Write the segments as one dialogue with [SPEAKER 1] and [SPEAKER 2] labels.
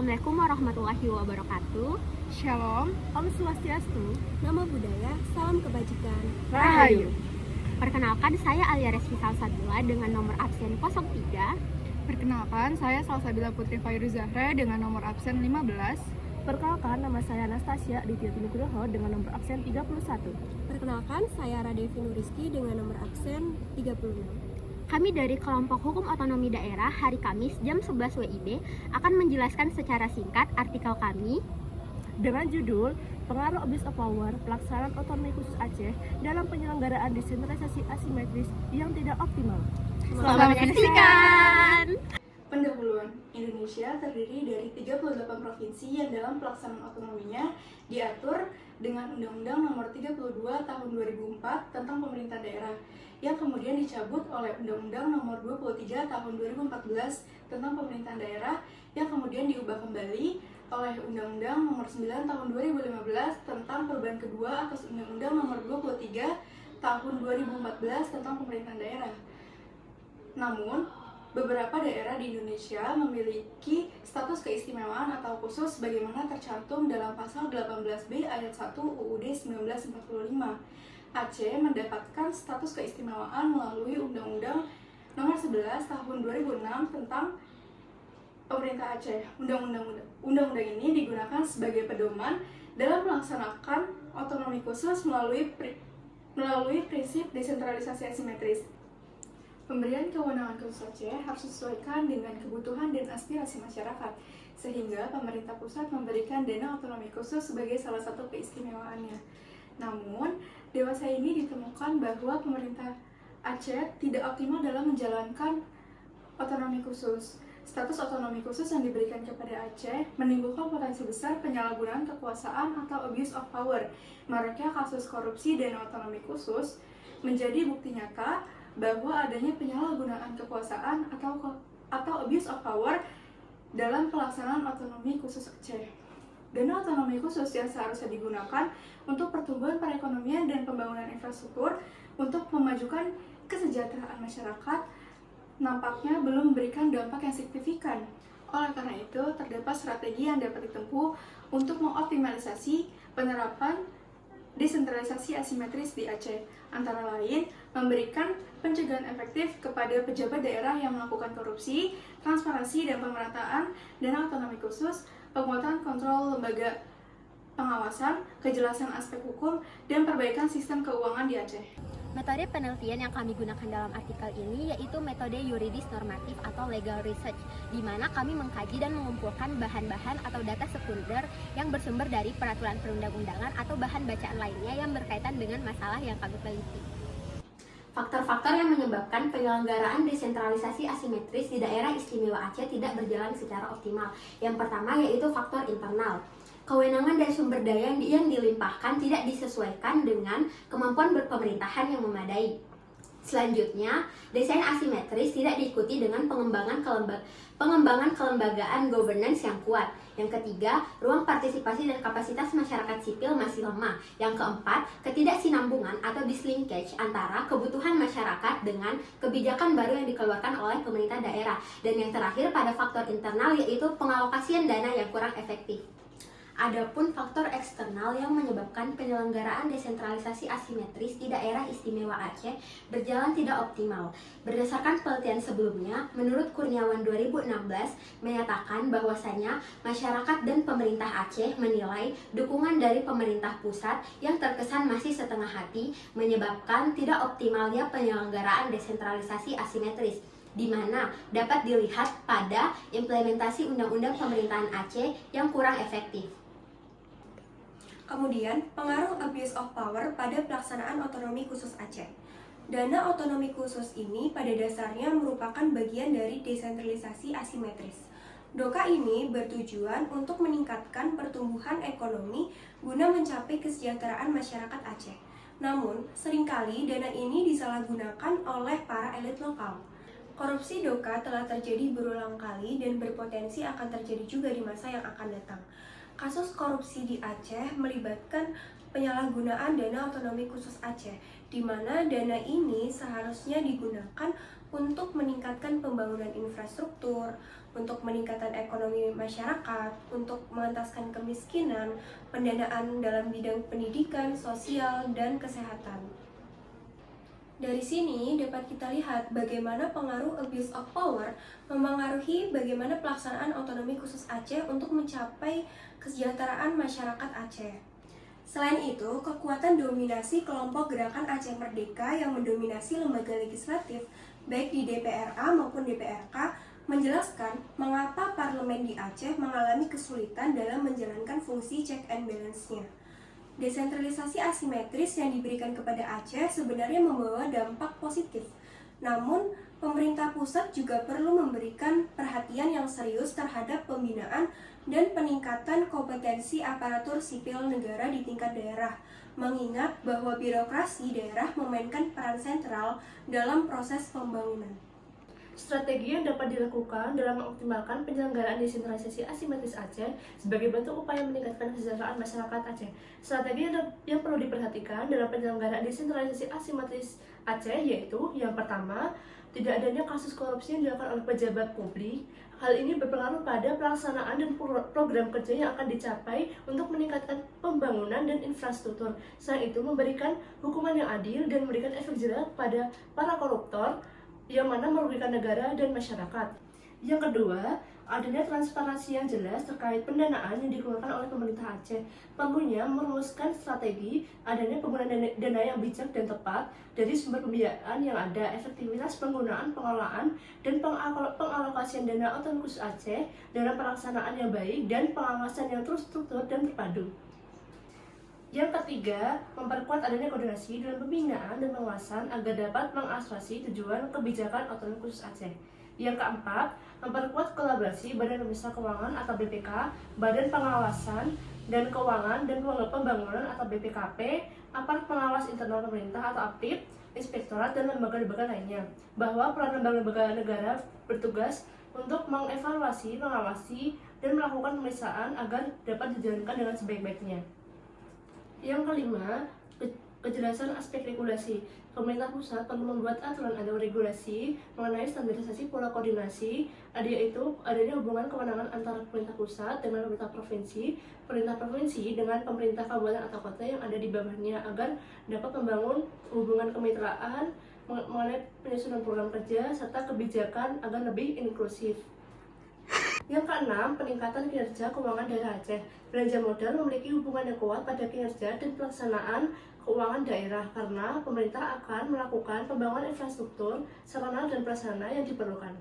[SPEAKER 1] Assalamualaikum warahmatullahi wabarakatuh.
[SPEAKER 2] Shalom, Om Swastiastu,
[SPEAKER 3] Nama budaya, salam kebajikan.
[SPEAKER 2] Rahayu.
[SPEAKER 1] Perkenalkan, saya Alia Reski Salsabila dengan nomor absen 03.
[SPEAKER 2] Perkenalkan, saya Salsabila Putri Fairu Zahra dengan nomor absen 15.
[SPEAKER 3] Perkenalkan, nama saya Anastasia Ditya Nugroho dengan nomor absen 31. Perkenalkan, saya Radevi Nuriski dengan nomor absen 36.
[SPEAKER 1] Kami dari Kelompok Hukum Otonomi Daerah hari Kamis jam 11 WIB akan menjelaskan secara singkat artikel kami
[SPEAKER 3] Dengan judul Pengaruh Abuse of Power Pelaksanaan Otonomi Khusus Aceh dalam Penyelenggaraan Desentralisasi Asimetris yang Tidak Optimal.
[SPEAKER 1] Selamat menyaksikan.
[SPEAKER 4] Pendahuluan, Indonesia terdiri dari 38 provinsi yang dalam pelaksanaan otonominya diatur dengan Undang-Undang Nomor 32 Tahun 2004 tentang Pemerintah Daerah yang kemudian dicabut oleh Undang-Undang Nomor 23 Tahun 2014 tentang Pemerintahan Daerah yang kemudian diubah kembali oleh Undang-Undang Nomor 9 Tahun 2015 tentang perubahan kedua atas Undang-Undang Nomor 23 Tahun 2014 tentang Pemerintahan Daerah. Namun, beberapa daerah di Indonesia memiliki status keistimewaan atau khusus sebagaimana tercantum dalam pasal 18B ayat 1 UUD 1945. Aceh mendapatkan status keistimewaan melalui Undang-Undang Nomor 11 Tahun 2006 tentang Pemerintah Aceh. Undang-undang ini digunakan sebagai pedoman dalam melaksanakan otonomi khusus melalui prinsip desentralisasi asimetris. Pemberian kewenangan khusus Aceh harus disesuaikan dengan kebutuhan dan aspirasi masyarakat, sehingga pemerintah pusat memberikan dana otonomi khusus sebagai salah satu keistimewaannya. Namun, dewasa ini ditemukan bahwa pemerintah Aceh tidak optimal dalam menjalankan otonomi khusus. Status otonomi khusus yang diberikan kepada Aceh menimbulkan potensi besar penyalahgunaan kekuasaan atau abuse of power. Maraknya kasus korupsi dana otonomi khusus menjadi bukti nyata bahwa adanya penyalahgunaan kekuasaan atau abuse of power dalam pelaksanaan otonomi khusus Aceh. Dana otonomi khusus yang seharusnya digunakan untuk pertumbuhan perekonomian dan pembangunan infrastruktur untuk memajukan kesejahteraan masyarakat nampaknya belum memberikan dampak yang signifikan. Oleh karena itu, terdapat strategi yang dapat ditempuh untuk mengoptimalisasi penerapan desentralisasi asimetris di Aceh, antara lain memberikan pencegahan efektif kepada pejabat daerah yang melakukan korupsi, transparansi dan pemerataan dana otonomi khusus, penguatan kontrol lembaga pengawasan, kejelasan aspek hukum, dan perbaikan sistem keuangan di Aceh.
[SPEAKER 1] Metode penelitian yang kami gunakan dalam artikel ini yaitu metode yuridis normatif atau legal research, di mana kami mengkaji dan mengumpulkan bahan-bahan atau data sekunder yang bersumber dari peraturan perundang-undangan atau bahan bacaan lainnya yang berkaitan dengan masalah yang kami teliti.
[SPEAKER 5] Faktor-faktor yang menyebabkan penyelenggaraan desentralisasi asimetris di daerah istimewa Aceh tidak berjalan secara optimal. Yang pertama yaitu faktor internal. Kewenangan dan sumber daya yang dilimpahkan tidak disesuaikan dengan kemampuan berpemerintahan yang memadai. Selanjutnya, desain asimetris tidak diikuti dengan pengembangan kelembagaan governance yang kuat. Yang ketiga, ruang partisipasi dan kapasitas masyarakat sipil masih lemah. Yang keempat, ketidaksinambungan atau dislinkage antara kebutuhan masyarakat dengan kebijakan baru yang dikeluarkan oleh pemerintah daerah. Dan yang terakhir pada faktor internal yaitu pengalokasian dana yang kurang efektif. Adapun faktor eksternal yang menyebabkan penyelenggaraan desentralisasi asimetris di daerah istimewa Aceh berjalan tidak optimal. Berdasarkan penelitian sebelumnya, menurut Kurniawan 2016 menyatakan bahwasanya masyarakat dan pemerintah Aceh menilai dukungan dari pemerintah pusat yang terkesan masih setengah hati menyebabkan tidak optimalnya penyelenggaraan desentralisasi asimetris, di mana dapat dilihat pada implementasi Undang-Undang Pemerintahan Aceh yang kurang efektif.
[SPEAKER 3] Kemudian, pengaruh abuse of power pada pelaksanaan otonomi khusus Aceh. Dana otonomi khusus ini pada dasarnya merupakan bagian dari desentralisasi asimetris. DOKA ini bertujuan untuk meningkatkan pertumbuhan ekonomi guna mencapai kesejahteraan masyarakat Aceh. Namun, seringkali dana ini disalahgunakan oleh para elit lokal. Korupsi DOKA telah terjadi berulang kali dan berpotensi akan terjadi juga di masa yang akan datang. Kasus korupsi di Aceh melibatkan penyalahgunaan dana otonomi khusus Aceh, di mana dana ini seharusnya digunakan untuk meningkatkan pembangunan infrastruktur, untuk meningkatkan ekonomi masyarakat, untuk mengentaskan kemiskinan, pendanaan dalam bidang pendidikan, sosial, dan kesehatan. Dari sini dapat kita lihat bagaimana pengaruh abuse of power memengaruhi bagaimana pelaksanaan otonomi khusus Aceh untuk mencapai kesejahteraan masyarakat Aceh. Selain itu, kekuatan dominasi kelompok Gerakan Aceh Merdeka yang mendominasi lembaga legislatif, baik di DPRA maupun DPRK, menjelaskan mengapa parlemen di Aceh mengalami kesulitan dalam menjalankan fungsi check and balance-nya. Desentralisasi asimetris yang diberikan kepada Aceh sebenarnya membawa dampak positif. Namun, pemerintah pusat juga perlu memberikan perhatian yang serius terhadap pembinaan dan peningkatan kompetensi aparatur sipil negara di tingkat daerah, mengingat bahwa birokrasi daerah memainkan peran sentral dalam proses pembangunan.
[SPEAKER 6] Strategi yang dapat dilakukan dalam mengoptimalkan penyelenggaraan desentralisasi asimetris Aceh sebagai bentuk upaya meningkatkan kesejahteraan masyarakat Aceh. Strategi yang perlu diperhatikan dalam penyelenggaraan desentralisasi asimetris Aceh yaitu yang pertama, tidak adanya kasus korupsi yang dilakukan oleh pejabat publik. Hal ini berpengaruh pada pelaksanaan dan program kerja yang akan dicapai untuk meningkatkan pembangunan dan infrastruktur. Selain itu, memberikan hukuman yang adil dan memberikan efek jerah pada para koruptor yang mana merugikan negara dan masyarakat. Yang kedua, adanya transparansi yang jelas terkait pendanaan yang dikeluarkan oleh pemerintah Aceh. Perlunya merumuskan strategi adanya penggunaan dana yang bijak dan tepat dari sumber pembiayaan yang ada, efektivitas penggunaan, pengelolaan, dan pengalokasian dana otonomi khusus Aceh dalam pelaksanaan yang baik dan pengawasan yang terstruktur dan terpadu. Yang ketiga, memperkuat adanya koordinasi dalam pembinaan dan pengawasan agar dapat mengadministrasi tujuan kebijakan otonomi khusus Aceh. Yang keempat, memperkuat kolaborasi Badan Pemeriksa Keuangan atau BPK, Badan Pengawasan dan Keuangan dan Pembangunan atau BPKP, aparat pengawas internal pemerintah atau APIP, inspektorat dan lembaga-lembaga lainnya. Bahwa peran lembaga-lembaga negara bertugas untuk mengevaluasi, mengawasi, dan melakukan pemeriksaan agar dapat dijalankan dengan sebaik-baiknya. Yang kelima, kejelasan aspek regulasi. Pemerintah pusat perlu membuat aturan atau regulasi mengenai standarisasi pola koordinasi, yaitu adanya hubungan kewenangan antara pemerintah pusat dengan pemerintah provinsi dengan pemerintah kabupaten atau kota yang ada di bawahnya agar dapat membangun hubungan kemitraan mengenai penyusunan program kerja serta kebijakan agar lebih inklusif. Yang keenam, peningkatan kinerja keuangan daerah Aceh. Belanja modal memiliki hubungan yang kuat pada kinerja dan pelaksanaan keuangan daerah karena pemerintah akan melakukan pembangunan infrastruktur, sarana dan prasarana yang diperlukan.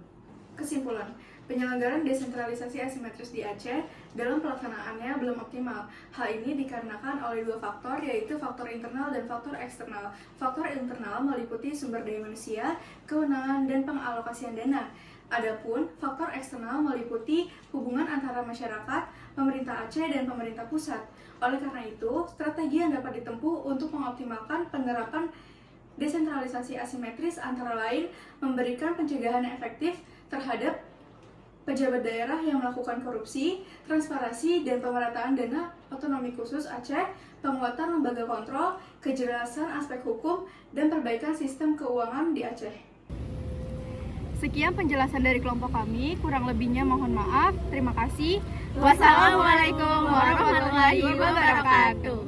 [SPEAKER 4] Kesimpulan, penyelenggaraan desentralisasi asimetris di Aceh dalam pelaksanaannya belum optimal. Hal ini dikarenakan oleh dua faktor, yaitu faktor internal dan faktor eksternal. Faktor internal meliputi sumber daya manusia, kewenangan, dan pengalokasian dana. Adapun faktor eksternal meliputi hubungan antara masyarakat, pemerintah Aceh, dan pemerintah pusat. Oleh karena itu, strategi yang dapat ditempuh untuk mengoptimalkan penerapan desentralisasi asimetris antara lain memberikan pencegahan yang efektif terhadap pejabat daerah yang melakukan korupsi, transparansi dan pemerataan dana otonomi khusus Aceh, penguatan lembaga kontrol, kejelasan aspek hukum, dan perbaikan sistem keuangan di Aceh.
[SPEAKER 2] Sekian penjelasan dari kelompok kami, kurang lebihnya mohon maaf. Terima kasih.
[SPEAKER 1] Wassalamualaikum warahmatullahi wabarakatuh.